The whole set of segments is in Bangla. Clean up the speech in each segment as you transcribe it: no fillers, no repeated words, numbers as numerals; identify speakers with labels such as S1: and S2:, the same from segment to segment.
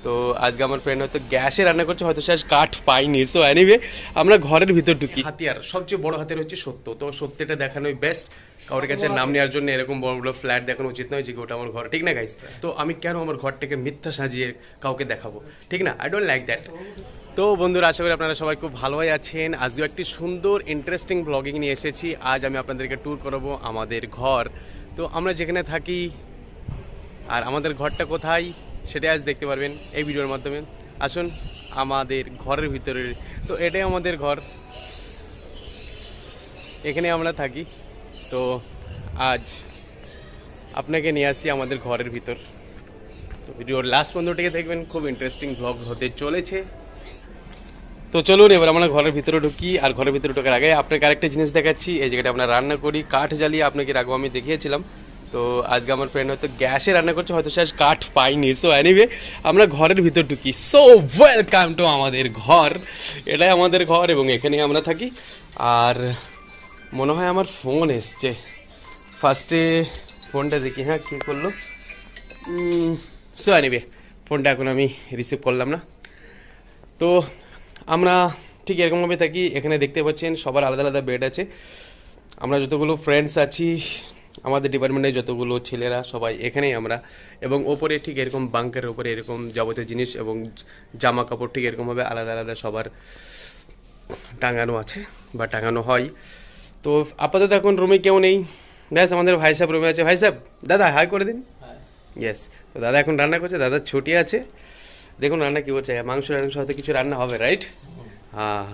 S1: তো আজকে আমার ফ্রেন্ড হয়তো গ্যাসে রান্না করছে, হয়তো সে আজ কাঠ পাইনি। সো এনিওয়ে আমরা ঘরের ভিতর ঢুকি। হাতিয়ার সবচেয়ে বড় হাতিয়ার হচ্ছে সত্য, তো সত্যটা দেখানোই বেস্ট। কারোর কাছে নাম নেওয়ার জন্য এরকম বড় বড় ফ্ল্যাট দেখানো উচিত নয় যে ওটা আমার ঘর, ঠিক না গাইস? তো আমি কেন আমার ঘরটাকে মিথ্যা সাজিয়ে কাউকে দেখাবো, ঠিক না? I don't like that. তো বন্ধুরা, আশা করি আপনারা সবাই খুব ভালোই আছেন। আজকে একটি সুন্দর ইন্টারেস্টিং ব্লগিং নিয়ে এসেছি। আজ আমি আপনাদেরকে ট্যুর করাবো আমাদের ঘর। তো আমরা যেখানে থাকি আর আমাদের ঘরটা কোথায় সেটাই আজ দেখতে পারবেন এই ভিডিওর মাধ্যমে। আসুন আমাদের ঘরের ভিতরে। তো এটাই আমাদের ঘর, এখানে আমরা থাকি। তো আজ আপনাকে নিয়ে আসছি আমাদের ঘরের ভিতর। তো ভিডিওর লাস্ট পর্যন্তটাকে দেখবেন, খুব ইন্টারেস্টিং ব্লগ হতে চলেছে। তো চলুন এবার আমরা ঘরের ভিতরে ঢুকি। আর ঘরের ভিতরে ঢোকার আগে আপনাকে আরেকটা জিনিস দেখাচ্ছি। এই জায়গাটা আমরা রান্না করি কাঠ জ্বালিয়ে, আপনাকে আগেও আমি দেখিয়েছিলাম। তো আজকে আমার ফ্রেন্ড হয়তো গ্যাসে রান্না করছে, হয়তো সে আজ কাঠ পাইনি। সো এনিওয়ে আমরা ঘরের ভিতর ঢুকি। সো ওয়েলকাম টু আমাদের ঘর। এটাই আমাদের ঘর এবং এখানে আমরা থাকি। আর মনে হয় আমার ফোন এসছে, ফার্স্টে ফোনটা দেখি। হ্যাঁ, কে করলো? সো এনিওয়ে ফোনটা এখন আমি রিসিভ করলাম না। তো আমরা ঠিক এরকমভাবে থাকি। এখানে দেখতে পাচ্ছেন সবার আলাদা আলাদা বেড আছে। আমরা যতগুলো ফ্রেন্ডস আছি আমাদের ডিপার্টমেন্টে, যতগুলো ছেলেরা সবাই এখানেই আমরা। এবং ওপরে ঠিক এরকম বাঙ্কারের ওপরে এরকম যাবতীয় জিনিস এবং জামা কাপড় ঠিক এরকমভাবে আলাদা আলাদা সবার টাঙানো আছে বা টাঙানো হয়। তো আপাতত এখন রুমে কেউ নেই। ব্যাস আমাদের ভাই সাহেব রুমে আছে। ভাই সাহেব, দাদা হাই করে দিন। ইয়েস। তো দাদা এখন রান্না করছে, দাদা ছুটি আছে। দেখুন রান্না কী করছে, মাংস রান্না হয়তো কিছু রান্না হবে, রাইট? হ্যাঁ।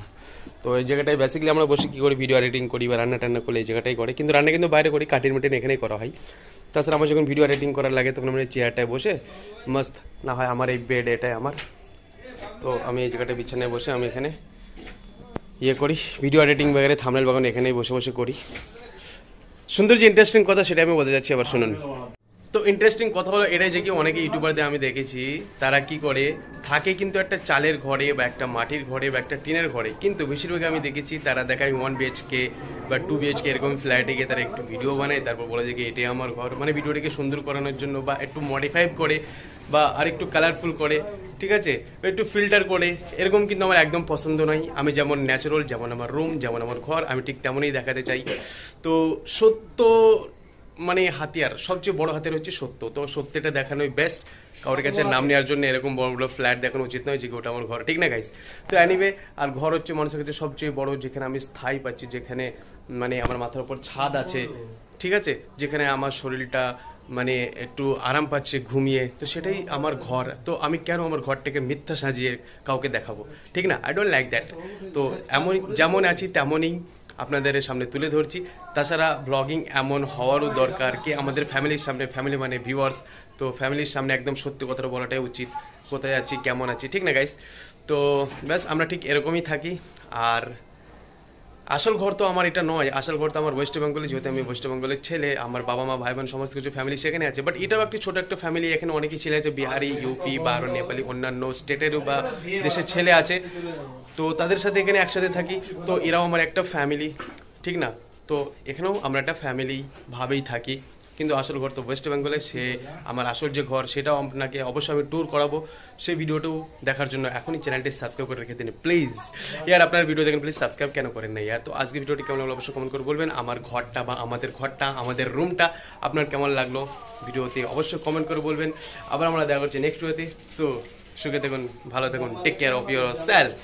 S1: তো এই জায়গাটায় বেসিক্যালি আমরা বসে কী করি, ভিডিও এডিটিং করি বা রান্না টান্না করলে এই জায়গাটাই করে। কিন্তু রান্না কিন্তু বাইরে করি, কাটিং মিটিং এখানেই করা হয়। তাছাড়া আমার যখন ভিডিও এডিটিং করার লাগে তখন আমরা চেয়ারটায় বসে মস্ত, না হয় আমার এই বেড এটাই আমার। তো আমি এই জায়গাটায় বিছানায় বসে আমি এখানে ইয়ে করি, ভিডিও এডিটিং বাগেরে থাম্বনেল বাগান এখানেই বসে বসে করি। সুন্দর যে ইন্টারেস্টিং কথা সেটা আমি বলতে যাচ্ছি, আবার শুনুন। তো ইন্টারেস্টিং কথা হলো এটাই যে কি অনেকে ইউটিউবারদের আমি দেখেছি তারা কি করে থাকে কিন্তু একটা চালের ঘরে বা একটা মাটির ঘরে বা একটা টিনের ঘরে, কিন্তু বেশিরভাগ আমি দেখেছি তারা দেখায় 1 BHK বা 2 BHK এরকম ফ্ল্যাটে গিয়ে তারা একটু ভিডিও বানায়, তারপর বলে যে কি এটাই আমার ঘর, মানে ভিডিওটাকে সুন্দর করানোর জন্য বা একটু মডিফাই করে বা আর একটু কালারফুল করে, ঠিক আছে, বা একটু ফিল্টার করে। এরকম কিন্তু আমার একদম পছন্দ নয়। আমি যেমন ন্যাচারাল, যেমন আমার রুম, যেমন আমার ঘর, আমি ঠিক তেমনই দেখাতে চাই। তো সত্য মানে হাতিয়ার, সবচেয়ে বড় হাতিয়ার হচ্ছে সত্য। তো সত্যটা দেখানোই বেস্ট। কারোর কাছে নাম নেওয়ার জন্য এরকম বড় বড় ফ্ল্যাট দেখানো উচিত নয় যে ওটা আমার ঘর, ঠিক না গাইস? তো এনিওয়ে, আর ঘর হচ্ছে মানুষের কাছে সবচেয়ে বড়, যেখানে আমি স্থায়ী পাচ্ছি, যেখানে মানে আমার মাথার উপর ছাদ আছে, ঠিক আছে, যেখানে আমার শরীরটা মানে একটু আরাম পাচ্ছে ঘুমিয়ে, তো সেটাই আমার ঘর। তো আমি কেন আমার ঘরটাকে মিথ্যা সাজিয়ে কাউকে দেখাবো, ঠিক না? I don't like that. তো এমন যেমন আছি তেমনই আপনাদের সামনে তুলে ধরছি। তাছাড়া ব্লগিং এমন হওয়ারও দরকার কি আমাদের ফ্যামিলির সামনে, ফ্যামিলি মানে ভিউয়ার্স, তো ফ্যামিলির সামনে একদম সত্যি কথাটা বলাটাই উচিত, কোথায় আছি কেমন আছি, ঠিক না গাইস? তো ব্যাস আমরা ঠিক এরকমই থাকি। আর আসল ঘর তো আমার এটা নয়, আসল ঘর তো আমার ওয়েস্ট বেঙ্গলে, যেহেতু আমি ওয়েস্ট বেঙ্গলের ছেলে, আমার বাবা মা ভাই বোন সমস্ত কিছু ফ্যামিলি সেখানে আছে। বাট এটাও একটি ছোট একটা ফ্যামিলি, এখানে অনেকেই ছেলে আছে, বিহারি, ইউপি বা আরও নেপালি, অন্যান্য স্টেটেরও বা দেশের ছেলে আছে। তো তাদের সাথে এখানে একসাথে থাকি। তো এরাও আমার একটা ফ্যামিলি, ঠিক না? তো এখানেও আমরা একটা ফ্যামিলি ভাবেই থাকি। কিন্তু আসল ঘর তো ওয়েস্ট বেঙ্গলে, সে আমার আসল যে ঘর সেটাও আপনাকে অবশ্যই আমি ট্যুর করাবো। সেই ভিডিওটাও দেখার জন্য এখনই চ্যানেলটি সাবস্ক্রাইব করে রেখে দিন প্লিজ। ইয়ার আপনার ভিডিও দেখেন, প্লিজ সাবস্ক্রাইব কেন করেন না ইয়ার? তো আজকে ভিডিওটি কেমন লাগলো অবশ্যই কমেন্ট করে বলবেন। আমার ঘরটা বা আমাদের ঘরটা, আমাদের রুমটা আপনার কেমন লাগলো ভিডিওতে অবশ্যই কমেন্ট করে বলবেন। আবার আমরা দেখা করছি নেক্সট ভিডিওতে। সো সুখে থাকুন, ভালো থাকুন, take care of your self.